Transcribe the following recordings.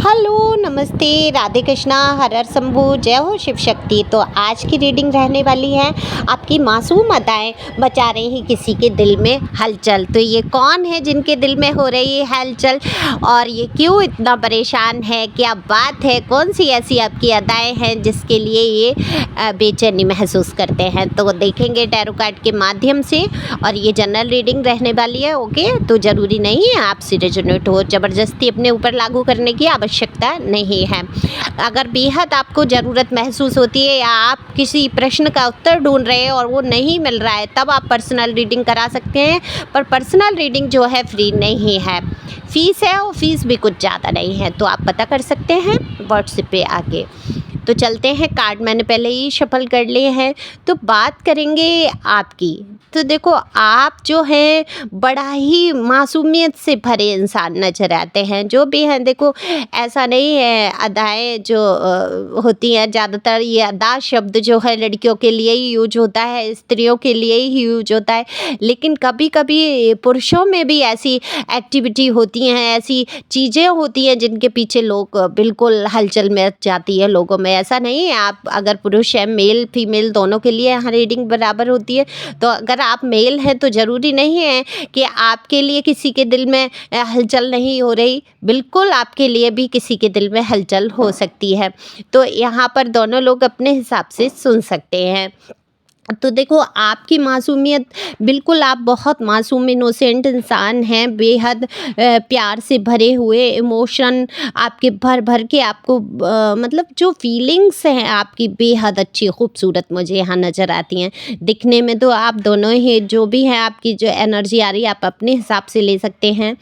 Hello, नमस्ते, राधे कृष्णा, हर हर शंभू, जय हो शिव शक्ति। तो आज की रीडिंग रहने वाली है आपकी मासूम अदाएँ मचा रही हैं किसी के दिल में हलचल। तो ये कौन है जिनके दिल में हो रही है हलचल और ये क्यों इतना परेशान है, क्या बात है, कौन सी ऐसी आपकी अदाएँ हैं जिसके लिए ये बेचैनी महसूस करते हैं। तो देखेंगे टैरो कार्ड के माध्यम से और ये जनरल रीडिंग रहने वाली है। ओके, तो ज़रूरी नहीं है आपसे रेजोनेट हो, ज़बरदस्ती अपने ऊपर लागू करने की आवश्यकता नहीं है। अगर बेहद आपको ज़रूरत महसूस होती है या आप किसी प्रश्न का उत्तर ढूंढ रहे हैं और वो नहीं मिल रहा है, तब आप पर्सनल रीडिंग करा सकते हैं। पर पर्सनल रीडिंग जो है फ्री नहीं है, फीस है और फीस भी कुछ ज़्यादा नहीं है। तो आप पता कर सकते हैं व्हाट्सएप पे आके। तो चलते हैं, कार्ड मैंने पहले ही शफल कर लिए हैं। तो बात करेंगे आपकी। तो देखो, आप जो है बड़ा ही मासूमियत से भरे इंसान नज़र आते हैं। जो भी हैं, देखो ऐसा नहीं है, अदाएँ जो होती हैं, ज़्यादातर ये अदा शब्द जो है लड़कियों के लिए ही यूज होता है, स्त्रियों के लिए ही यूज होता है। लेकिन कभी कभी पुरुषों में भी ऐसी एक्टिविटी होती हैं, ऐसी चीज़ें होती हैं जिनके पीछे लोग बिल्कुल हलचल मच जाती है लोगों में। ऐसा नहीं है, आप अगर पुरुष हैं, मेल फीमेल दोनों के लिए यहाँ रीडिंग बराबर होती है। तो अगर आप मेल हैं तो ज़रूरी नहीं है कि आपके लिए किसी के दिल में हलचल नहीं हो रही। बिल्कुल आपके लिए भी किसी के दिल में हलचल हो सकती है। तो यहाँ पर दोनों लोग अपने हिसाब से सुन सकते हैं। तो देखो, आपकी मासूमियत, बिल्कुल आप बहुत मासूम इनोसेंट इंसान हैं, बेहद प्यार से भरे हुए, इमोशन आपके भर भर के आपको मतलब जो फीलिंग्स हैं आपकी बेहद अच्छी खूबसूरत मुझे यहाँ नज़र आती हैं। दिखने में तो आप दोनों ही, जो भी हैं आपकी जो एनर्जी आ रही है, आप अपने हिसाब से ले सकते हैं।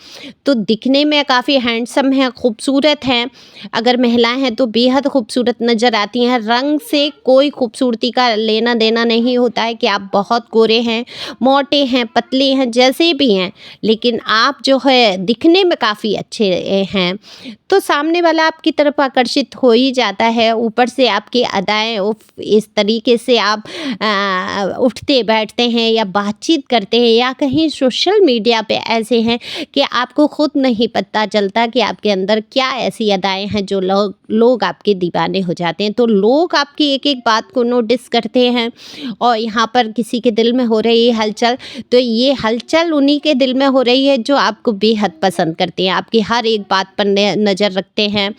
तो दिखने में काफ़ी हैंडसम हैं, खूबसूरत हैं। अगर महिलाएं हैं तो बेहद खूबसूरत नज़र आती हैं। रंग से कोई खूबसूरती का लेना देना नहीं होता है कि आप बहुत गोरे हैं, मोटे हैं, पतले हैं, जैसे भी हैं, लेकिन आप जो है दिखने में काफ़ी अच्छे हैं। तो सामने वाला आपकी तरफ आकर्षित हो ही जाता है। ऊपर से आपकी अदाएँ, उफ, इस तरीके से आप उठते बैठते हैं या बातचीत करते हैं या कहीं सोशल मीडिया पे ऐसे हैं कि आपको खुद नहीं पता चलता कि आपके अंदर क्या ऐसी अदाएँ हैं जो लोग आपके दीवाने हो जाते हैं। तो लोग आपकी एक एक बात को नोटिस करते हैं और यहाँ पर किसी के दिल में हो रही है हलचल। तो ये हलचल उन्हीं के दिल में हो रही है जो आपको बेहद पसंद करते हैं, आपकी हर एक बात पर नज़र रखते हैं,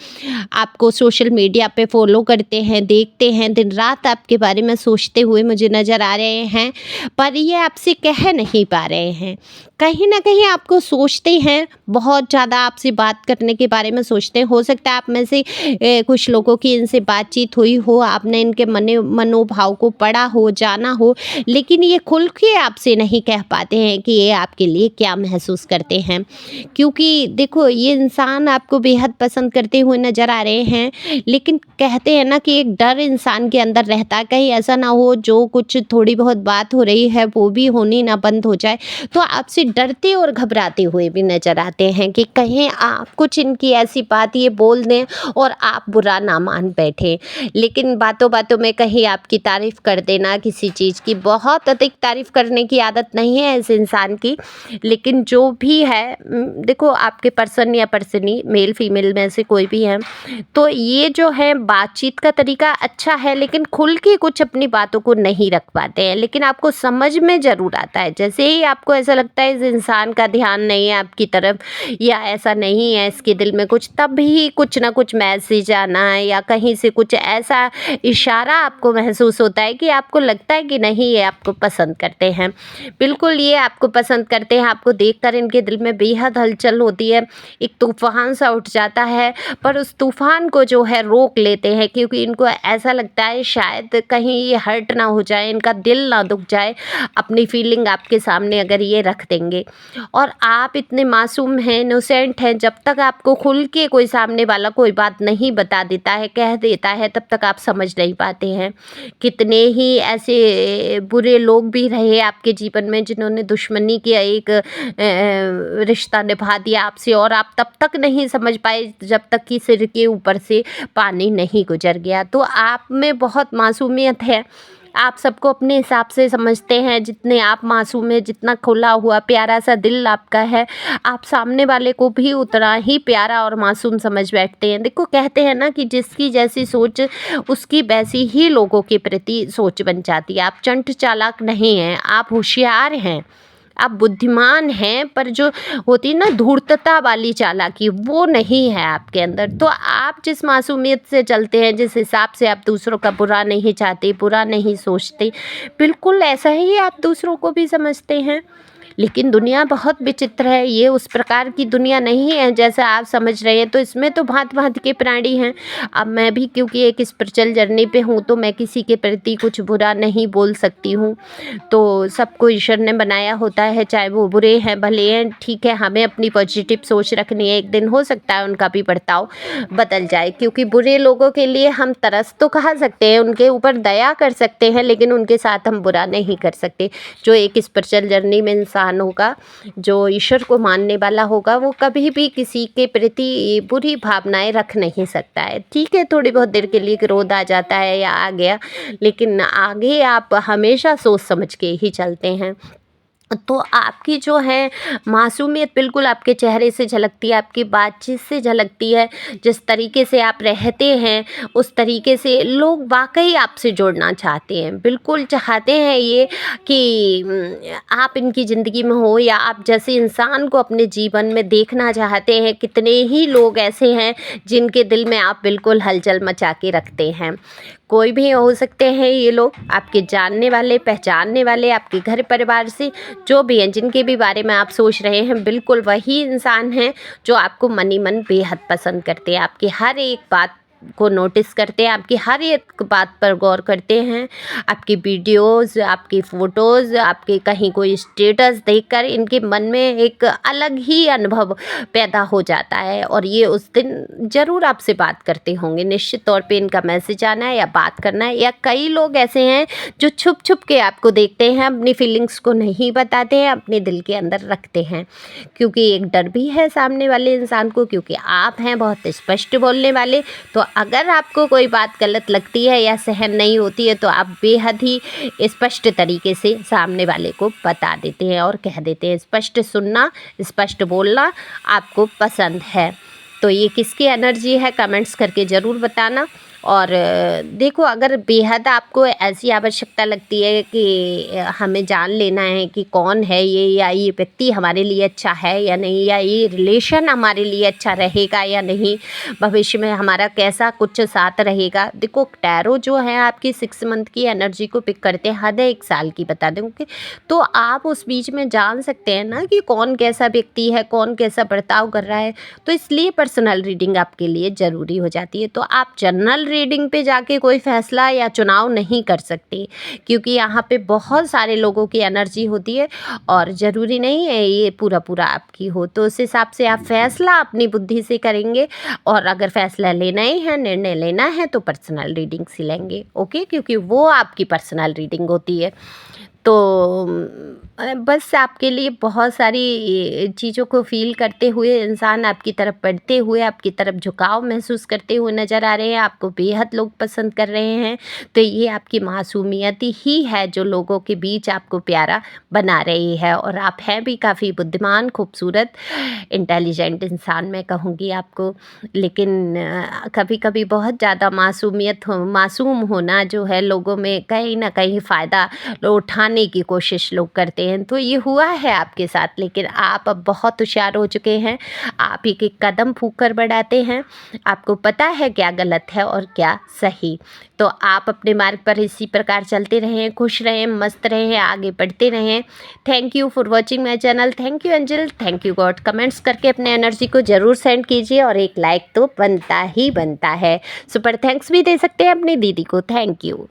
आपको सोशल मीडिया पे फॉलो करते हैं, देखते हैं, दिन रात आपके बारे में सोचते हुए मुझे नज़र आ रहे हैं। पर ये आपसे कह नहीं पा रहे हैं, कहीं ना कहीं आपको सोचते हैं, बहुत ज़्यादा आपसे बात करने के बारे में सोचते हैं। हो सकता है आप में से कुछ लोगों की इनसे बातचीत हुई हो, आपने इनके मनोभाव को पढ़ा हो, जाना हो, लेकिन ये खुल के आपसे नहीं कह पाते हैं कि ये आपके लिए क्या महसूस करते हैं। क्योंकि देखो, ये इंसान आपको बेहद पसंद करते हुए नज़र आ रहे हैं, लेकिन कहते हैं ना कि एक डर इंसान के अंदर रहता है, कहीं ऐसा ना हो जो कुछ थोड़ी बहुत बात हो रही है वो भी होनी ना बंद हो जाए। तो आपसे डरते और घबराते हुए भी नज़र आते हैं कि कहीं आप कुछ इनकी ऐसी बात ये बोल दें और आप बुरा ना मान बैठे। लेकिन बातों बातों में कहीं आपकी तारीफ़ कर देना किसी चीज़ की, बहुत अधिक तारीफ़ करने की आदत नहीं है इस इंसान की। लेकिन जो भी है, देखो आपके पर्सन या पर्सनी, मेल फीमेल में से कोई भी है, तो ये जो है बातचीत का तरीका अच्छा है, लेकिन खुल के कुछ अपनी बातों को नहीं रख पाते हैं। लेकिन आपको समझ में ज़रूर आता है, जैसे ही आपको ऐसा लगता है इस इंसान का ध्यान नहीं है आपकी तरफ या ऐसा नहीं है इसके दिल में कुछ, तब ही कुछ ना कुछ मैसेज आना है या कहीं से कुछ ऐसा इशारा आपको महसूस होता है कि आपको लगता है कि नहीं, ये आपको पसंद करते हैं। बिल्कुल ये आपको पसंद करते हैं। आपको देखकर इनके दिल में बेहद हलचल होती है, एक तूफान सा उठ जाता है, पर उस तूफान को जो है रोक लेते हैं, क्योंकि इनको ऐसा लगता है शायद कहीं ये हर्ट ना हो जाए, इनका दिल ना दुख जाए अपनी फीलिंग आपके सामने अगर ये रख देंगे। और आप इतने मासूम हैं, इनोसेंट हैं, जब तक आपको खुल के कोई सामने वाला कोई बात नहीं बता देता है, कह देता है, तब तक आप समझ नहीं पाते हैं। कितने ही ऐसे बुरे लोग भी रहे आपके जीवन में जिन्होंने दुश्मनी की एक रिश्ता निभा दिया आपसे, और आप तब तक नहीं समझ पाए जब तक कि सिर के ऊपर से पानी नहीं गुजर गया। तो आप में बहुत मासूमियत है, आप सबको अपने हिसाब से समझते हैं, जितने आप मासूम हैं, जितना खुला हुआ प्यारा सा दिल आपका है, आप सामने वाले को भी उतना ही प्यारा और मासूम समझ बैठते हैं। देखो, कहते हैं ना कि जिसकी जैसी सोच उसकी वैसी ही लोगों के प्रति सोच बन जाती है। आप चंट चालाक नहीं हैं, आप होशियार हैं, आप बुद्धिमान हैं, पर जो होती है ना धूर्तता वाली चालाकी, वो नहीं है आपके अंदर। तो आप जिस मासूमियत से चलते हैं, जिस हिसाब से आप दूसरों का बुरा नहीं चाहते, बुरा नहीं सोचते, बिल्कुल ऐसा ही आप दूसरों को भी समझते हैं। लेकिन दुनिया बहुत विचित्र है, ये उस प्रकार की दुनिया नहीं है जैसा आप समझ रहे हैं। तो इसमें तो भांति-भांति के प्राणी हैं। अब मैं भी क्योंकि एक स्पिरिचुअल जर्नी पे हूँ, तो मैं किसी के प्रति कुछ बुरा नहीं बोल सकती हूँ। तो सबको ईश्वर ने बनाया होता है, चाहे वो बुरे हैं, भले हैं, ठीक है, हमें अपनी पॉजिटिव सोच रखनी है। एक दिन हो सकता है उनका भी बर्ताव बदल जाए, क्योंकि बुरे लोगों के लिए हम तरस तो कहा सकते हैं, उनके ऊपर दया कर सकते हैं, लेकिन उनके साथ हम बुरा नहीं कर सकते। जो एक स्पिरिचुअल जर्नी में इंसान होगा, जो ईश्वर को मानने वाला होगा, वो कभी भी किसी के प्रति बुरी भावनाएं रख नहीं सकता है। ठीक है, थोड़ी बहुत देर के लिए क्रोध आ जाता है या आ गया, लेकिन आगे आप हमेशा सोच समझ के ही चलते हैं। तो आपकी जो है मासूमियत बिल्कुल आपके चेहरे से झलकती है, आपकी बातचीत से झलकती है। जिस तरीके से आप रहते हैं, उस तरीके से लोग वाकई आपसे जुड़ना चाहते हैं, बिल्कुल चाहते हैं ये कि आप इनकी ज़िंदगी में हो, या आप जैसे इंसान को अपने जीवन में देखना चाहते हैं। कितने ही लोग ऐसे हैं जिनके दिल में आप बिल्कुल हलचल मचा के रखते हैं। कोई भी हो सकते हैं ये लोग, आपके जानने वाले, पहचानने वाले, आपके घर परिवार से जो भी हैं, जिनके भी बारे में आप सोच रहे हैं, बिल्कुल वही इंसान हैं जो आपको मन ही मन बेहद पसंद करते हैं। आपकी हर एक बात को नोटिस करते हैं, आपकी हर एक बात पर गौर करते हैं। आपकी वीडियोज़, आपकी फ़ोटोज़, आपके कहीं कोई स्टेटस देखकर इनके मन में एक अलग ही अनुभव पैदा हो जाता है, और ये उस दिन ज़रूर आपसे बात करते होंगे। निश्चित तौर पे इनका मैसेज आना है या बात करना है। या कई लोग ऐसे हैं जो छुप छुप के आपको देखते हैं, अपनी फीलिंग्स को नहीं बताते हैं, अपने दिल के अंदर रखते हैं, क्योंकि एक डर भी है सामने वाले इंसान को, क्योंकि आप हैं बहुत स्पष्ट बोलने वाले। तो अगर आपको कोई बात गलत लगती है या सहन नहीं होती है, तो आप बेहद ही स्पष्ट तरीके से सामने वाले को बता देते हैं और कह देते हैं। स्पष्ट सुनना, स्पष्ट बोलना आपको पसंद है। तो ये किसकी एनर्जी है, कमेंट्स करके ज़रूर बताना। और देखो, अगर बेहद आपको ऐसी आवश्यकता लगती है कि हमें जान लेना है कि कौन है ये, या ये व्यक्ति हमारे लिए अच्छा है या नहीं, या ये रिलेशन हमारे लिए अच्छा रहेगा या नहीं, भविष्य में हमारा कैसा कुछ साथ रहेगा। देखो, टैरो जो है आपकी 6 मंथ की एनर्जी को पिक करते हैं, हद है 1 साल की बता दें, ओके। तो आप उस बीच में जान सकते हैं ना कि कौन कैसा व्यक्ति है, कौन कैसा बर्ताव कर रहा है। तो इसलिए पर्सनल रीडिंग आपके लिए ज़रूरी हो जाती है। तो आप जनरल रीडिंग पे जाके कोई फैसला या चुनाव नहीं कर सकते, क्योंकि यहाँ पे बहुत सारे लोगों की एनर्जी होती है, और ज़रूरी नहीं है ये पूरा पूरा आपकी हो। तो उस हिसाब से आप फैसला अपनी बुद्धि से करेंगे, और अगर फैसला लेना ही है, निर्णय लेना है, तो पर्सनल रीडिंग से लेंगे, ओके, क्योंकि वो आपकी पर्सनल रीडिंग होती है। तो बस आपके लिए बहुत सारी चीज़ों को फ़ील करते हुए इंसान आपकी तरफ बढ़ते हुए, आपकी तरफ झुकाव महसूस करते हुए नज़र आ रहे हैं, आपको बेहद लोग पसंद कर रहे हैं। तो ये आपकी मासूमियत ही है जो लोगों के बीच आपको प्यारा बना रही है, और आप हैं भी काफ़ी बुद्धिमान, खूबसूरत, इंटेलिजेंट इंसान मैं कहूँगी आपको। लेकिन कभी कभी बहुत ज़्यादा मासूम होना जो है लोगों में कहीं ना कहीं फ़ायदा उठाने की कोशिश लोग करते हैं। तो ये हुआ है आपके साथ, लेकिन आप अब बहुत होशियार हो चुके हैं। आप एक एक कदम फूंक कर बढ़ाते हैं, आपको पता है क्या गलत है और क्या सही। तो आप अपने मार्ग पर इसी प्रकार चलते रहें, खुश रहें, मस्त रहें, आगे बढ़ते रहें। Thank you for watching my channel. Thank you angel, thank you God. Comments करके अपने एनर्जी को ज़रूर सेंड कीजिए, और एक लाइक तो बनता ही बनता है। सुपर थैंक्स भी दे सकते हैं अपनी दीदी को। Thank you.